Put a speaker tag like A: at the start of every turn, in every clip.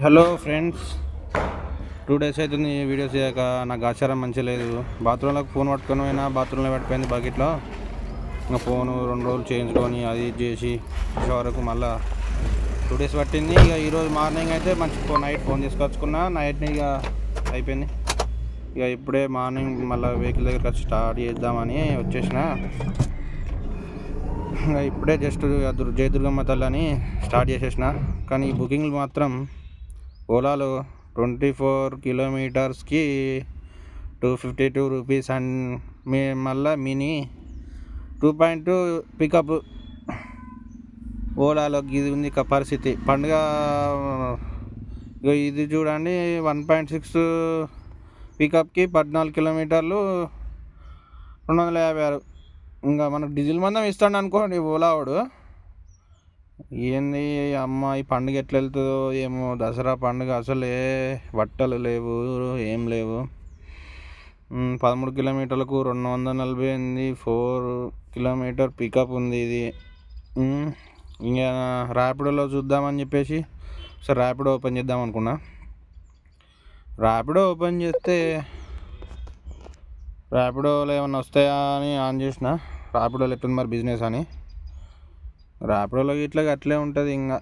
A: Hello friends, 2 days అవుతుంది videos చేయక. నాకు ఆచారం మంచిగా లేదు. బాత్రూంలోకి ఫోన్ పట్టుకొని పోయినా బాత్రూంలో పడిపోయింది బకెట్లో. ఇంకా ఫోను 2 రోజులు చేయించుకొని అది ఇది చేసి వరకు మళ్ళీ 2 days పట్టింది. ఇక ఈరోజు మార్నింగ్ అయితే మంచి నైట్ ఫోన్ తీసుకొచ్చుకున్నా. నైట్ని ఇక అయిపోయింది. ఇక ఇప్పుడే మార్నింగ్ మళ్ళీ వెహికల్ దగ్గరికి వచ్చి స్టార్ట్ చేద్దామని వచ్చేసిన. ఇంకా ఇప్పుడే జస్ట్ జయదుర్గమ్మ తల్లి అని స్టార్ట్ చేసేసిన. కానీ ఈ బుకింగ్లు మాత్రం ఓలాలో 24 kilometers ₹252 అండ్ మళ్ళీ మినీ 2.2 పికప్. ఓలాలో ఇది ఉంది పరిస్థితి. పండుగ ఇది చూడండి, 1.6 పికప్కి 14 kilometers 256. ఇంకా మనకు డీజిల్ మందం ఇస్తాడు అనుకోండి ఓలా వాడు. ఏంది అమ్మ, ఈ పండుగ ఎట్లా వెళ్తుందో ఏమో. దసరా పండుగ అసలే బట్టలు లేవు, ఏం లేవు. 13 kilometers 248, 4 kilometers పికప్ ఉంది ఇది. ఇంకా ర్యాపిడోలో చూద్దామని చెప్పేసి సరే ర్యాపిడో ఓపెన్ చేద్దాం అనుకున్నా. ర్యాపిడో ఓపెన్ చేస్తే ర్యాపిడోలో ఏమన్నా వస్తాయా అని ఆన్ చేసిన. ర్యాపిడోలో ఎట్లుంది మరి బిజినెస్ అని. ర్యాపిడోలో ఇట్లా అట్లే ఉంటుంది. ఇంకా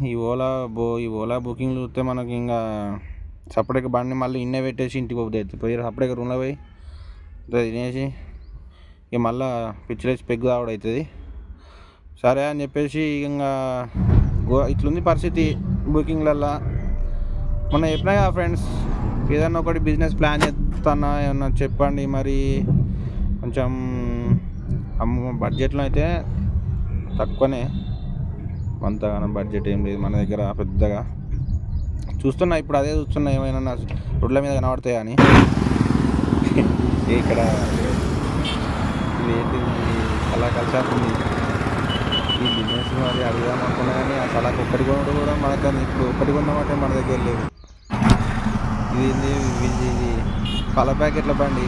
A: ఈ ఓలా బుకింగ్ చూస్తే మనకి ఇంకా సపరేట్గా బండి మళ్ళీ ఇన్నే పెట్టేసి ఇంటికి పోయి సపరేట్గా రూమ్లో పోయి తినేసి ఇక మళ్ళీ పిచ్చిలేసి పెగ్గు తాగుడు అవుతుంది. సరే అని చెప్పేసి ఇంకా ఇట్లుంది పరిస్థితి బుకింగ్లల్లో. మొన్న చెప్పినా కదా ఫ్రెండ్స్, ఏదన్నా ఒకటి బిజినెస్ ప్లాన్ చేస్తానా ఏమన్నా చెప్పండి మరి. కొంచెం బడ్జెట్లో అయితే తక్కువనే, అంతగానో బడ్జెట్ ఏం లేదు మన దగ్గర పెద్దగా. చూస్తున్నా ఇప్పుడు అదే చూస్తున్నా ఏమైనా రోడ్ల మీద కనబడతాయా అని. ఇక్కడ ఏంటి కల్చర్ ఉంది ఈ బిజినెస్ మరి అడుగుదాం అనుకున్నా. కానీ ఆ సలాకి ఒక్కటి కొనడం కూడా మన దగ్గర ఇప్పుడు ఒక్కటి కొన్నామంటే మన దగ్గర లేవు. ఇది పాల ప్యాకెట్ల బండి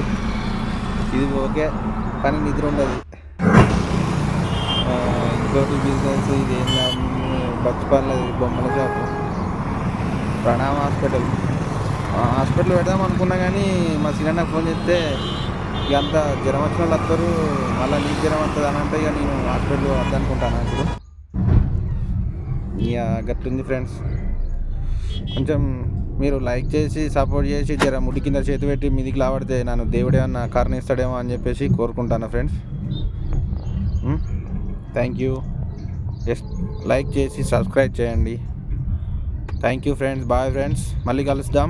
A: ఇది ఓకే, కానీ నిద్ర ఉండదు. ఇంకోటి బిజినెస్ ఇది ఏంటంటే బచ్చిపల్లి బొమ్మల షాపు, ప్రణామ హాస్పిటల్ పెడదాం అనుకున్నా. కానీ మా సినిమా ఫోన్ చేస్తే ఇక అంతా జ్వరం వచ్చిన వాళ్ళు వస్తారు, మళ్ళీ నీకు జ్వరం వస్తుంది అని అంటే ఇక నేను హాస్పిటల్ వద్దనుకుంటాను. ఇప్పుడు ఇక గట్టుంది ఫ్రెండ్స్. కొంచెం మీరు లైక్ చేసి సపోర్ట్ చేసి జర ముడి కింద చేతి పెట్టి మీదికి లావడితే నన్ను దేవుడేమన్నా కరుణిస్తాడేమో అని చెప్పేసి కోరుకుంటాను friends. Thank you. Just like చేసి సబ్స్క్రైబ్ చేయండి. Thank you friends. Bye friends, మళ్ళీ కలుద్దాం.